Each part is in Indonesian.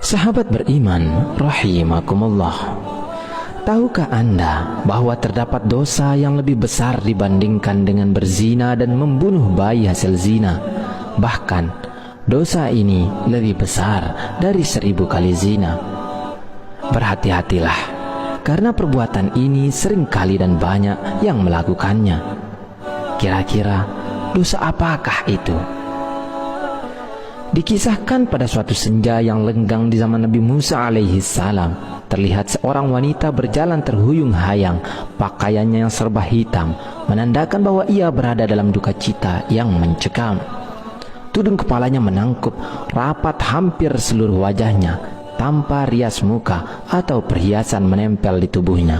Sahabat beriman, rahimakumullah. Tahukah Anda bahwa terdapat dosa yang lebih besar dibandingkan dengan berzina dan membunuh bayi hasil zina? Bahkan, dosa ini lebih besar dari 1000 kali zina. Berhati-hatilah, karena perbuatan ini seringkali dan banyak yang melakukannya. Kira-kira dosa apakah itu? Dikisahkan pada suatu senja yang lenggang di zaman Nabi Musa alaihi salam, terlihat seorang wanita berjalan terhuyung-hayang, pakaiannya yang serba hitam, menandakan bahwa ia berada dalam duka cita yang mencekam. Tudung kepalanya menangkup rapat hampir seluruh wajahnya, tanpa rias muka atau perhiasan menempel di tubuhnya.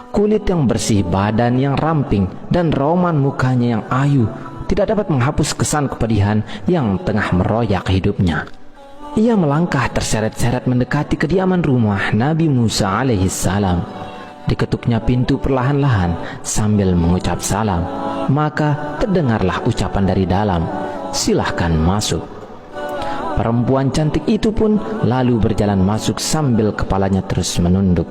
Kulit yang bersih, badan yang ramping, dan roman mukanya yang ayu tidak dapat menghapus kesan kepedihan yang tengah meroyak hidupnya. Ia melangkah terseret-seret mendekati kediaman rumah Nabi Musa alaihi salam. Diketuknya pintu perlahan-lahan sambil mengucap salam. Maka terdengarlah ucapan dari dalam, "Silahkan masuk." Perempuan cantik itu pun lalu berjalan masuk sambil kepalanya terus menunduk.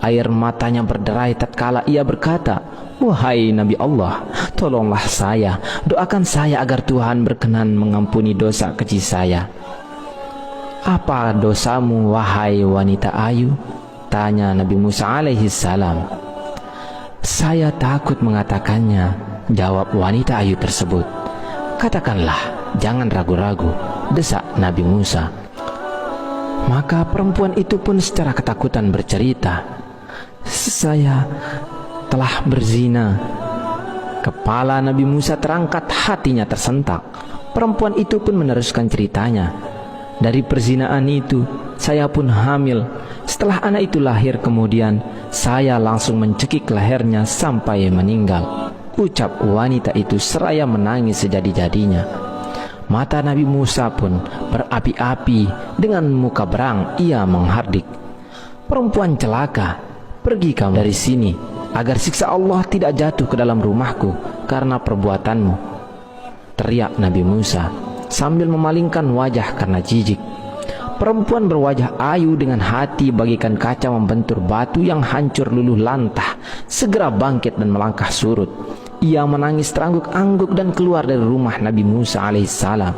Air matanya berderai tatkala ia berkata, "Wahai Nabi Allah, tolonglah saya, doakan saya agar Tuhan berkenan mengampuni dosa keji saya." "Apa dosamu, wahai wanita ayu?" tanya Nabi Musa alaihi salam. "Saya takut mengatakannya," jawab wanita ayu tersebut. "Katakanlah, jangan ragu-ragu," desak Nabi Musa. Maka perempuan itu pun secara ketakutan bercerita, "Saya telah berzina." Kepala Nabi Musa terangkat, hatinya tersentak. Perempuan itu pun meneruskan ceritanya, "Dari perzinaan itu, saya pun hamil. Setelah anak itu lahir kemudian, saya langsung mencekik lehernya sampai meninggal." Ucap wanita itu seraya menangis sejadi-jadinya. Mata Nabi Musa pun berapi-api, dengan muka berang ia menghardik, "Perempuan celaka, pergi kamu dari sini, agar siksa Allah tidak jatuh ke dalam rumahku karena perbuatanmu," teriak Nabi Musa sambil memalingkan wajah karena jijik. Perempuan berwajah ayu dengan hati bagaikan kaca membentur batu yang hancur luluh lantah segera bangkit dan melangkah surut. Ia menangis terangguk-angguk dan keluar dari rumah Nabi Musa alaihissalam.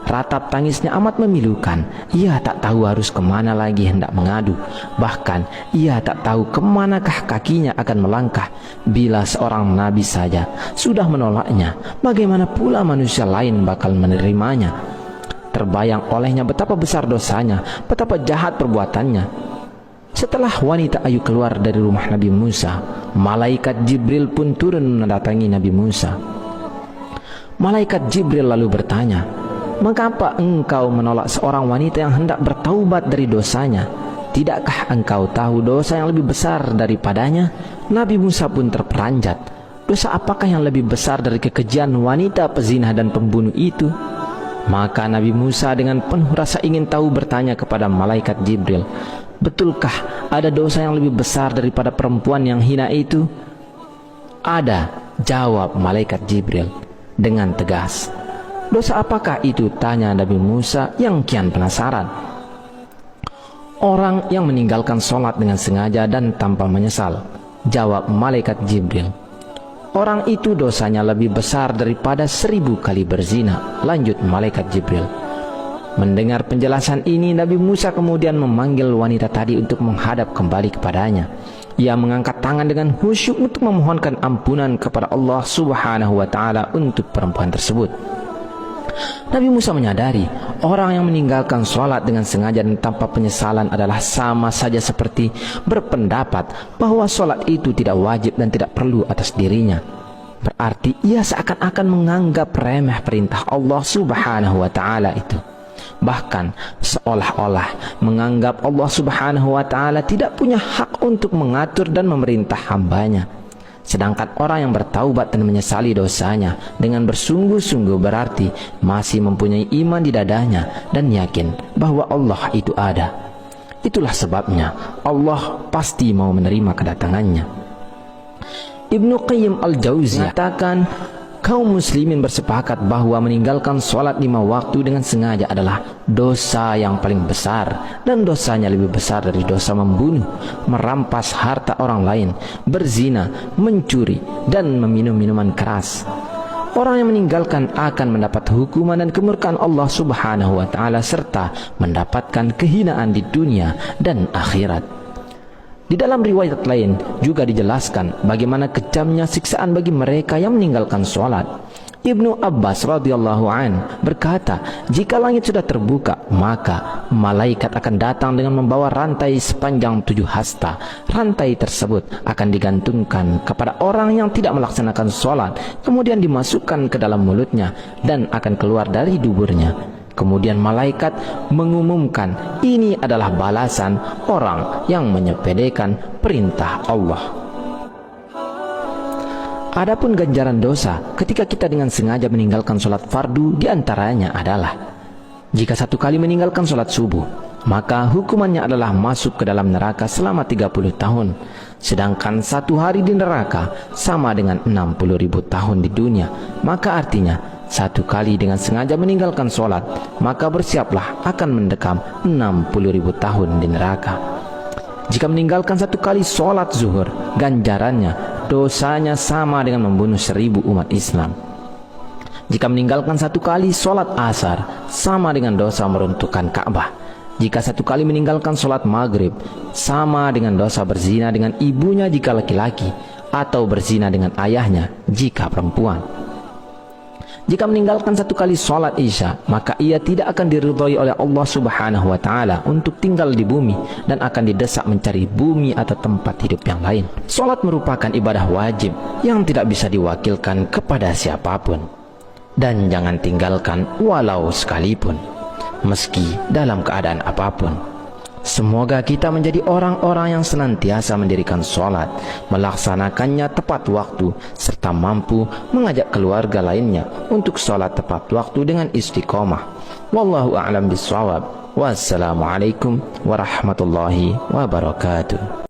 Ratap tangisnya amat memilukan. Ia tak tahu harus kemana lagi hendak mengadu. Bahkan ia tak tahu kemanakah kakinya akan melangkah. Bila seorang nabi saja sudah menolaknya, bagaimana pula manusia lain bakal menerimanya? Terbayang olehnya betapa besar dosanya, betapa jahat perbuatannya. Setelah wanita ayu keluar dari rumah Nabi Musa, malaikat Jibril pun turun mendatangi Nabi Musa. Malaikat Jibril lalu bertanya, "Mengapa engkau menolak seorang wanita yang hendak bertaubat dari dosanya? Tidakkah engkau tahu dosa yang lebih besar daripadanya?" Nabi Musa pun terperanjat. Dosa apakah yang lebih besar dari kekejian wanita pezina dan pembunuh itu? Maka Nabi Musa dengan penuh rasa ingin tahu bertanya kepada malaikat Jibril, "Betulkah ada dosa yang lebih besar daripada perempuan yang hina itu?" "Ada," jawab malaikat Jibril dengan tegas. "Dosa apakah itu?" tanya Nabi Musa yang kian penasaran. "Orang yang meninggalkan sholat dengan sengaja dan tanpa menyesal," jawab malaikat Jibril. "Orang itu dosanya lebih besar daripada 1000 kali berzina," lanjut malaikat Jibril. Mendengar penjelasan ini, Nabi Musa kemudian memanggil wanita tadi untuk menghadap kembali kepadanya. Ia mengangkat tangan dengan khusyuk untuk memohonkan ampunan kepada Allah Subhanahu wa Ta'ala untuk perempuan tersebut. Nabi Musa menyadari orang yang meninggalkan sholat dengan sengaja dan tanpa penyesalan adalah sama saja seperti berpendapat bahwa sholat itu tidak wajib dan tidak perlu atas dirinya. Berarti ia seakan-akan menganggap remeh perintah Allah Subhanahu wa Ta'ala itu. Bahkan seolah-olah menganggap Allah Subhanahu wa Ta'ala tidak punya hak untuk mengatur dan memerintah hambanya. Sedangkan orang yang bertaubat dan menyesali dosanya dengan bersungguh-sungguh berarti masih mempunyai iman di dadanya dan yakin bahwa Allah itu ada. Itulah sebabnya Allah pasti mau menerima kedatangannya. Ibnu Qayyim al-Jauziyah mengatakan, Kaum muslimin bersepakat bahwa meninggalkan sholat 5 waktu dengan sengaja adalah dosa yang paling besar, dan dosanya lebih besar dari dosa membunuh, merampas harta orang lain, berzina, mencuri, dan meminum minuman keras. Orang yang meninggalkan akan mendapat hukuman dan kemurkaan Allah Subhanahu wa Ta'ala, serta mendapatkan kehinaan di dunia dan akhirat. Di dalam riwayat lain juga dijelaskan bagaimana kejamnya siksaan bagi mereka yang meninggalkan sholat. Ibnu Abbas radhiyallahu an berkata, jika langit sudah terbuka, maka malaikat akan datang dengan membawa rantai sepanjang 7 hasta. Rantai tersebut akan digantungkan kepada orang yang tidak melaksanakan sholat, kemudian dimasukkan ke dalam mulutnya dan akan keluar dari duburnya. Kemudian malaikat mengumumkan, ini adalah balasan orang yang menyepelekan perintah Allah. Adapun ganjaran dosa ketika kita dengan sengaja meninggalkan sholat fardu diantaranya adalah, jika 1 kali meninggalkan sholat subuh, maka hukumannya adalah masuk ke dalam neraka selama 30 tahun. Sedangkan 1 hari di neraka sama dengan 60.000 tahun di dunia. Maka artinya 1 kali dengan sengaja meninggalkan sholat, maka bersiaplah akan mendekam 60.000 tahun di neraka. Jika meninggalkan 1 kali sholat zuhur, ganjarannya, dosanya sama dengan membunuh 1000 umat Islam. Jika meninggalkan 1 kali sholat asar, sama dengan dosa meruntuhkan Ka'bah. Jika 1 kali meninggalkan sholat maghrib, sama dengan dosa berzina dengan ibunya jika laki-laki, atau berzina dengan ayahnya jika perempuan. Jika meninggalkan 1 kali sholat isya, maka ia tidak akan diridhai oleh Allah Subhanahu wa Ta'ala untuk tinggal di bumi, dan akan didesak mencari bumi atau tempat hidup yang lain. Sholat merupakan ibadah wajib yang tidak bisa diwakilkan kepada siapapun, dan jangan tinggalkan walau sekalipun, meski dalam keadaan apapun. Semoga kita menjadi orang-orang yang senantiasa mendirikan sholat, melaksanakannya tepat waktu, serta mampu mengajak keluarga lainnya untuk sholat tepat waktu dengan istiqomah. Wallahu a'lam bishawab. Wassalamualaikum warahmatullahi wabarakatuh.